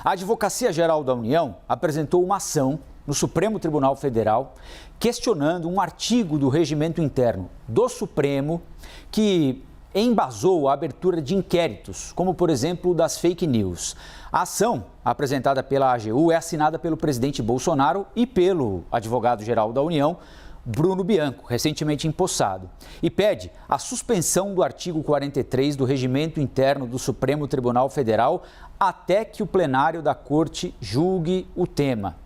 A Advocacia Geral da União apresentou uma ação no Supremo Tribunal Federal questionando um artigo do regimento interno do Supremo que embasou a abertura de inquéritos, como por exemplo das fake news. A ação apresentada pela AGU é assinada pelo presidente Bolsonaro e pelo advogado-geral da União, Bruno Bianco, recentemente empossado, e pede a suspensão do artigo 43 do regimento interno do Supremo Tribunal Federal até que o plenário da Corte julgue o tema.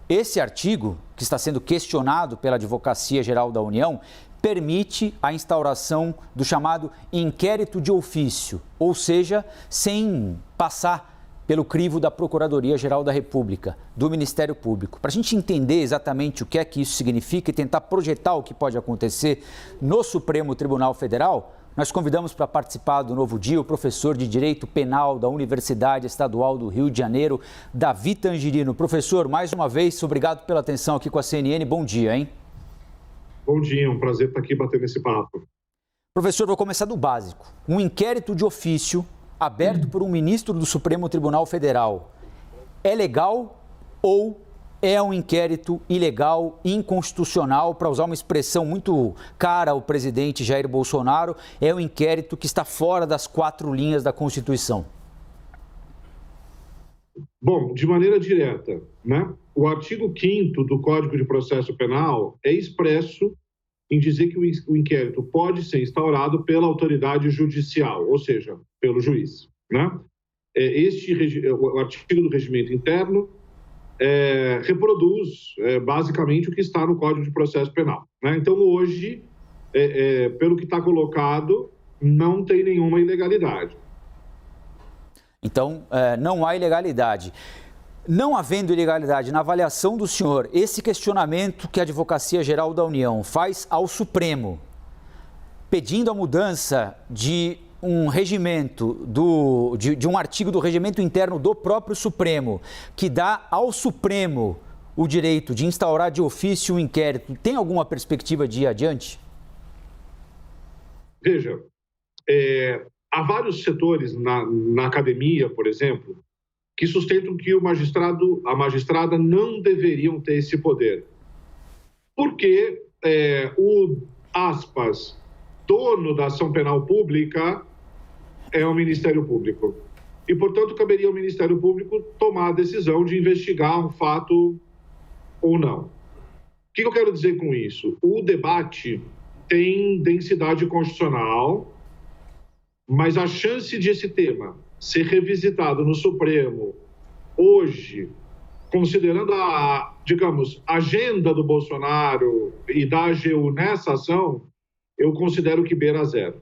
Esse artigo, que está sendo questionado pela Advocacia Geral da União, permite a instauração do chamado inquérito de ofício, ou seja, sem passar pelo crivo da Procuradoria-Geral da República, do Ministério Público. Para a gente entender exatamente o que é que isso significa e tentar projetar o que pode acontecer no Supremo Tribunal Federal, nós convidamos para participar do Novo Dia o professor de Direito Penal da Universidade Estadual do Rio de Janeiro, Davi Tangirino. Professor, mais uma vez, obrigado pela atenção aqui com a CNN. Bom dia, hein? Bom dia, é um prazer estar aqui batendo esse papo. Professor, vou começar do básico. Um inquérito de ofício aberto por um ministro do Supremo Tribunal Federal é legal ou é um inquérito ilegal, inconstitucional? Para usar uma expressão muito cara ao presidente Jair Bolsonaro, é um inquérito que está fora das 4 linhas da Constituição? Bom, de maneira direta, né? O artigo 5º do Código de Processo Penal é expresso em dizer que o inquérito pode ser instaurado pela autoridade judicial, ou seja, pelo juiz, né? O artigo do regimento interno reproduz basicamente o que está no Código de Processo Penal, né? Então, hoje, pelo que está colocado, não tem nenhuma ilegalidade. Então, não há ilegalidade. Não havendo ilegalidade, na avaliação do senhor, esse questionamento que a Advocacia Geral da União faz ao Supremo, pedindo a mudança de um regimento, de um artigo do regimento interno do próprio Supremo, que dá ao Supremo o direito de instaurar de ofício um inquérito, tem alguma perspectiva de ir adiante? Veja, há vários setores na academia, por exemplo, que sustentam que o magistrado, a magistrada não deveriam ter esse poder. Porque aspas, dono da ação penal pública é o Ministério Público. E, portanto, caberia ao Ministério Público tomar a decisão de investigar um fato ou não. O que eu quero dizer com isso? O debate tem densidade constitucional, mas a chance de esse tema ser revisitado no Supremo hoje, considerando a, digamos, agenda do Bolsonaro e da AGU nessa ação, eu considero que beira zero.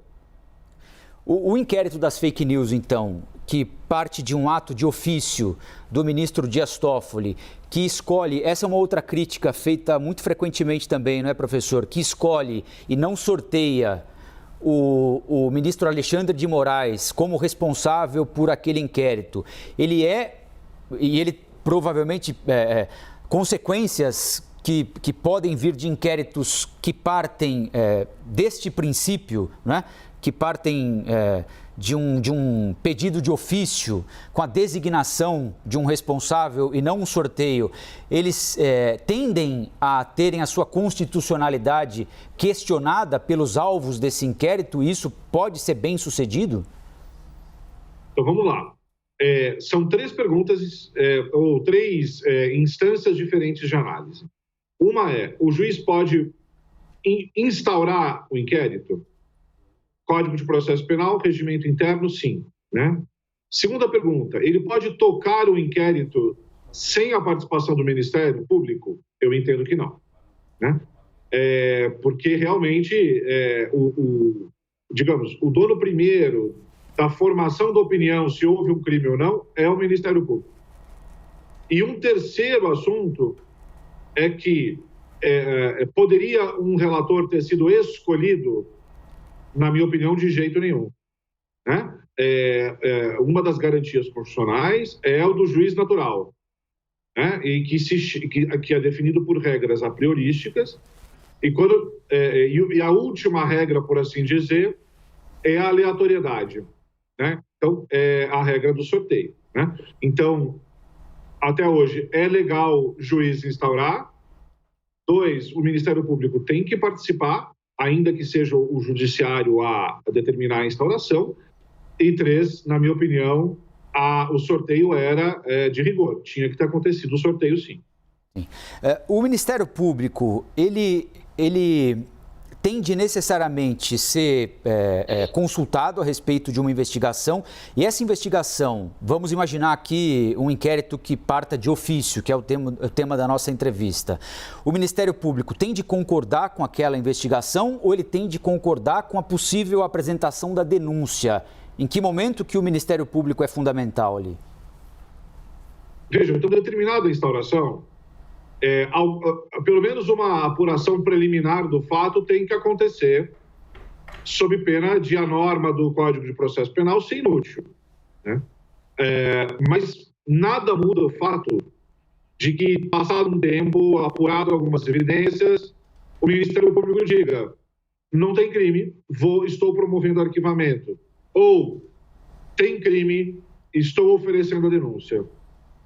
O inquérito das fake news, então, que parte de um ato de ofício do ministro Dias Toffoli, que escolhe, essa é uma outra crítica feita muito frequentemente também, não é, professor? Que escolhe e não sorteia o ministro Alexandre de Moraes como responsável por aquele inquérito. Ele provavelmente, consequências que podem vir de inquéritos que partem deste princípio, né? Que partem de um pedido de ofício com a designação de um responsável e não um sorteio, eles tendem a terem a sua constitucionalidade questionada pelos alvos desse inquérito e isso pode ser bem sucedido? Então vamos lá. São 3 perguntas ou 3 instâncias diferentes de análise. Uma o juiz pode instaurar o inquérito? Código de Processo Penal, regimento interno, sim, né? Segunda pergunta, ele pode tocar o inquérito sem a participação do Ministério Público? Eu entendo que não, né? Porque realmente, digamos, o dono primeiro da formação da opinião, se houve um crime ou não, é o Ministério Público. E um terceiro assunto é que poderia um relator ter sido escolhido? Na minha opinião, de jeito nenhum, né? Uma das garantias constitucionais é o do juiz natural, né? E que é definido por regras a priorísticas, e a última regra, por assim dizer, é a aleatoriedade, né? Então, é a regra do sorteio, né? Então, até hoje, é legal juiz instaurar. 2, o Ministério Público tem que participar, ainda que seja o judiciário a determinar a instauração. E 3, na minha opinião, o sorteio era de rigor. Tinha que ter acontecido o sorteio, sim. O Ministério Público, ele tem de necessariamente ser consultado a respeito de uma investigação, e essa investigação, vamos imaginar aqui um inquérito que parta de ofício, que é o tema da nossa entrevista. O Ministério Público tem de concordar com aquela investigação ou ele tem de concordar com a possível apresentação da denúncia? Em que momento que o Ministério Público é fundamental ali? Veja, então, determinada a instauração, pelo menos uma apuração preliminar do fato tem que acontecer sob pena de a norma do Código de Processo Penal ser inútil, né? Mas nada muda o fato de que, passado um tempo, apurado algumas evidências, o Ministério Público diga: não tem crime, estou promovendo arquivamento. Ou tem crime, estou oferecendo a denúncia,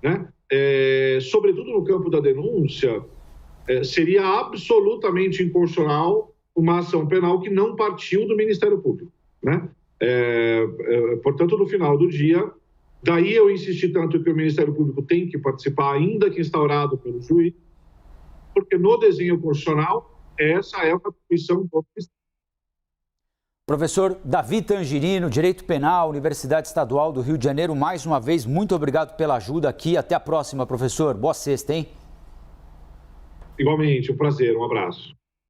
né? Sobretudo no campo da denúncia, seria absolutamente inconstitucional uma ação penal que não partiu do Ministério Público, né? Portanto, no final do dia, daí eu insisti tanto que o Ministério Público tem que participar, ainda que instaurado pelo juiz, porque no desenho constitucional, essa é a atribuição do Ministério. Professor Davi Tangirino, Direito Penal, Universidade Estadual do Rio de Janeiro, mais uma vez, muito obrigado pela ajuda aqui. Até a próxima, professor. Boa sexta, hein? Igualmente, um prazer, um abraço.